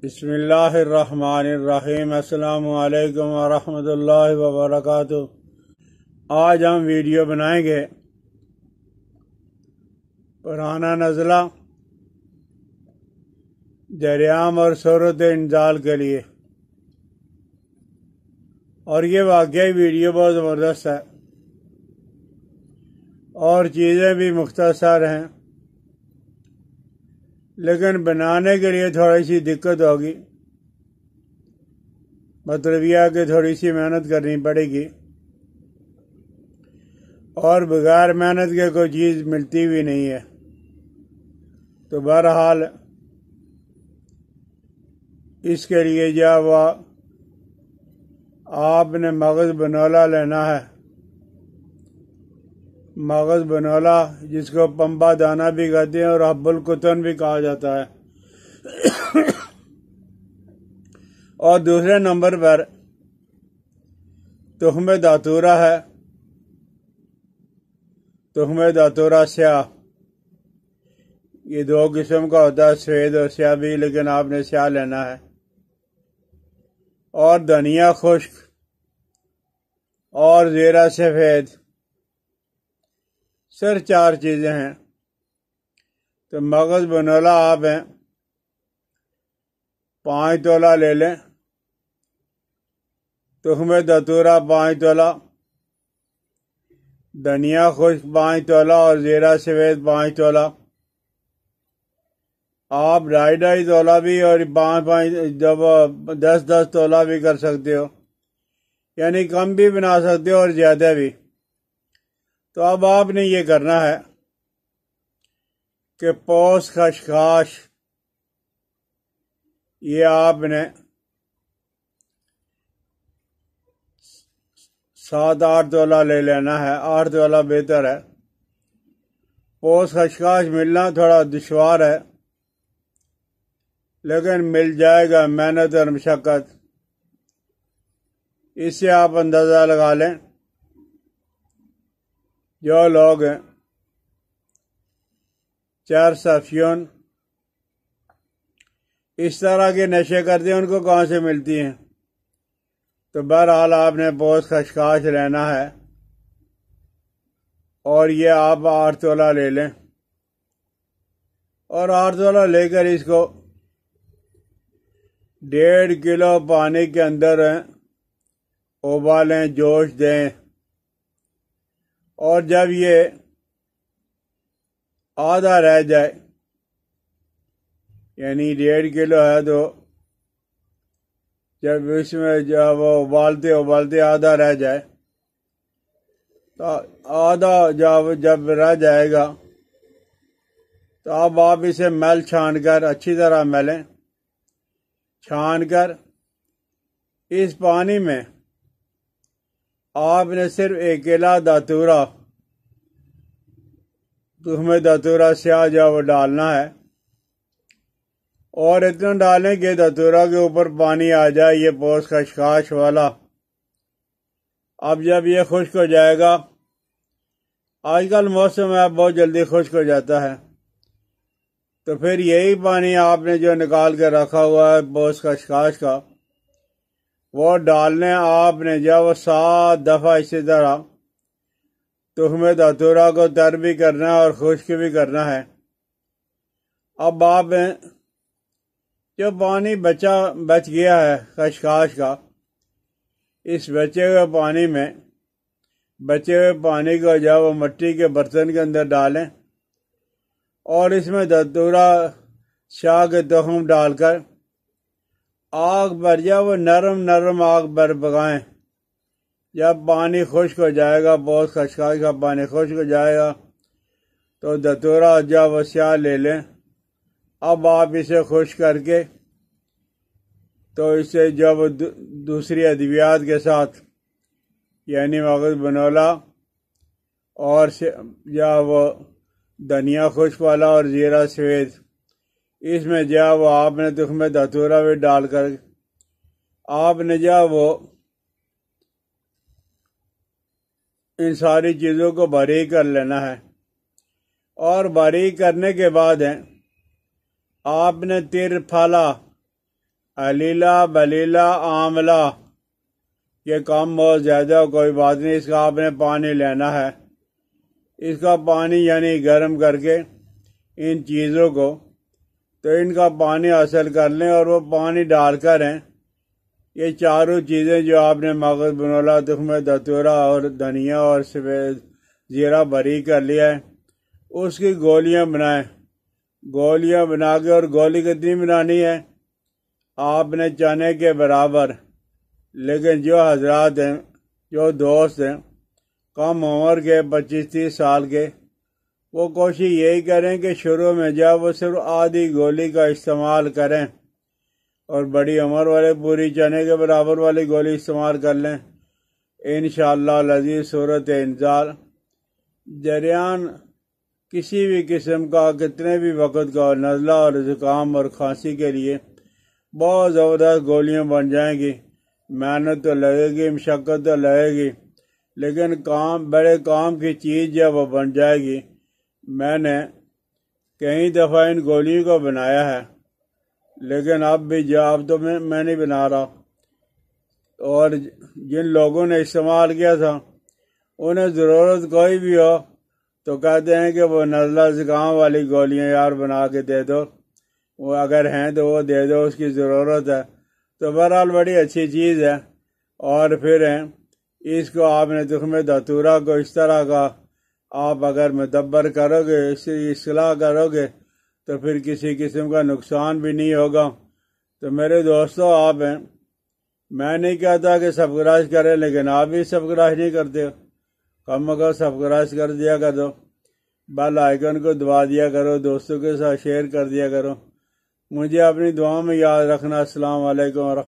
بسم اللہ الرحمن الرحیم۔ السلام علیکم ورحمۃ اللہ وبرکاتہ۔ آج ہم ویڈیو بنائیں گے پرانا نزلہ جریام اور صورت انزال کے لیے، اور یہ واقعی ویڈیو بہت زبردست ہے اور چیزیں بھی مختصر ہیں، لیکن بنانے کے لیے تھوڑی سی دقت ہوگی، مطلب یہ کہ تھوڑی سی محنت کرنی پڑے گی، اور بغیر محنت کے کوئی چیز ملتی بھی نہیں ہے۔ تو بہرحال اس کے لیے جب آپ نے مغز بنولا لینا ہے، مغز بنولا جس کو پمبا دانہ بھی کہتے ہیں اور حب القطن بھی کہا جاتا ہے، اور دوسرے نمبر پر تخم داتورہ ہے، تخم داتورہ سیاہ۔ یہ دو قسم کا ہوتا ہے، سفید اور سیاہ بھی، لیکن آپ نے سیاہ لینا ہے، اور دھنیا خشک اور زیرہ سفید، صرف 4 چیزیں ہیں۔ تو مغز بنولا آپ 5 تولہ لے لیں، تخم داتورہ 5 تولہ، دھنیا خشک 5 تولہ اور زیرہ سفید 5 تولہ۔ آپ 2.5 تولہ بھی اور 10 تولہ بھی کر سکتے ہو، یعنی کم بھی بنا سکتے ہو اور زیادہ بھی۔ تو اب آپ نے یہ کرنا ہے کہ پوس خشخاش یہ آپ نے 7-8 تولہ لے لینا ہے، 8 تولہ بہتر ہے۔ پوس خشخاش ملنا تھوڑا دشوار ہے، لیکن مل جائے گا، محنت اور مشقت۔ اس سے آپ اندازہ لگا لیں، جو لوگ چرسافیون اس طرح کے نشے کرتے ہیں ان کو کہاں سے ملتی ہیں۔ تو بہرحال آپ نے پوس خشخاش لینا ہے، اور یہ آپ 8 تولہ لے لیں، اور 8 تولہ لے کر اس کو 1.5 کلو پانی کے اندر ابالیں، جوش دیں، اور جب یہ آدھا رہ جائے، یعنی 1.5 کلو ہے، تو جب اس میں جب وہ ابالتے آدھا رہ جائے، تو آدھا جب رہ جائے گا تو اب آپ اسے میل چھان کر اچھی طرح میلیں، چھان کر اس پانی میں آپ نے صرف 1 کیلا داتورہ، تخم داتورہ سیاہ جو وہ ڈالنا ہے، اور اتنا ڈالیں کہ داتورہ کے اوپر پانی آ جائے، یہ پوس خشخاش والا۔ اب جب یہ خشک ہو جائے گا، آج کل موسم ہے بہت جلدی خشک ہو جاتا ہے، تو پھر یہی پانی آپ نے جو نکال کے رکھا ہوا ہے پوس خشخاش کا، وہ ڈالنے آپ نے جب 7 دفعہ اسی طرح تخم داتورہ کو تر بھی کرنا ہے اور خشک بھی کرنا ہے۔ اب آپ جو پانی بچ گیا ہے خشخاش کا، اس بچے ہوئے پانی میں بچے ہوئے پانی کو جب وہ مٹی کے برتن کے اندر ڈالیں، اور اس میں داتورہ شاہ کے تخم ڈال کر آگ پر جب وہ نرم آگ پر پکائیں۔ جب پانی خشک ہو جائے گا، پوس خشخاش کا پانی خشک ہو جائے گا، تو داتورہ جب وہ سیاہ لے لیں۔ اب آپ اسے خشک کر کے تو اسے جب دوسری ادویات کے ساتھ، یعنی مغز بنولا اور جب وہ دھنیا خشک والا اور زیرہ سفید، اس میں جب وہ آپ نے تخم داتورہ بھی ڈال کر آپ نے جب وہ ان ساری چیزوں کو باریک کر لینا ہے، اور باریک کرنے کے بعد آپ نے تیر پھالا علیلہ بلیلہ آملہ، یہ کم بہت زیادہ کوئی بات نہیں، اس کا آپ نے پانی لینا ہے۔ اس کا پانی یعنی گرم کر کے ان چیزوں کو، تو ان کا پانی حاصل کر لیں اور وہ پانی ڈال کر ہیں یہ چاروں چیزیں جو آپ نے مغز بنولا، تخم دتورا اور دھنیا اور سفید زیرہ بری کر لیا ہے، اس کی گولیاں بنائیں۔ گولیاں بنا کے، اور گولی کتنی بنانی ہے؟ آپ نے چنے کے برابر۔ لیکن جو حضرات ہیں، جو دوست ہیں کم عمر کے 25-30 سال کے، وہ کوشش یہی کریں کہ شروع میں جب وہ صرف آدھی گولی کا استعمال کریں، اور بڑی عمر والے پوری چنے کے برابر والی گولی استعمال کر لیں۔ انشاءاللہ العزیز صورت انزال جریان کسی بھی قسم کا، کتنے بھی وقت کا، نزلہ اور زکام اور کھانسی کے لیے بہت زبردست گولیاں بن جائیں گی۔ محنت تو لگے گی، مشقت تو لگے گی، لیکن بڑے کام کی چیز جب وہ بن جائے گی۔ میں نے کئی دفعہ ان گولیوں کو بنایا ہے، لیکن اب تو میں نہیں بنا رہا، اور جن لوگوں نے استعمال کیا تھا انہیں ضرورت کوئی بھی ہو تو کہتے ہیں کہ وہ نزلہ زکام والی گولیاں یار بنا کے دے دو، وہ اگر ہیں تو وہ دے دو، اس کی ضرورت ہے۔ تو بہرحال بڑی اچھی چیز ہے۔ اور پھر اس کو آپ نے تخم دتورا کو اس طرح کا آپ اگر مدبر کرو گے، اس کی اصلاح کرو گے، تو پھر کسی قسم کا نقصان بھی نہیں ہوگا۔ تو میرے دوستو، آپ ہیں، میں نہیں کہتا کہ سبسکرائب کریں، لیکن آپ بھی سبسکرائب نہیں کرتے ہو، کم از کم سبسکرائب کر دیا کرو، بیل آئیکن کو دبا دیا کرو، دوستوں کے ساتھ شیئر کر دیا کرو۔ مجھے اپنی دعا میں یاد رکھنا۔ السلام علیکم ورحمۃ اللہ۔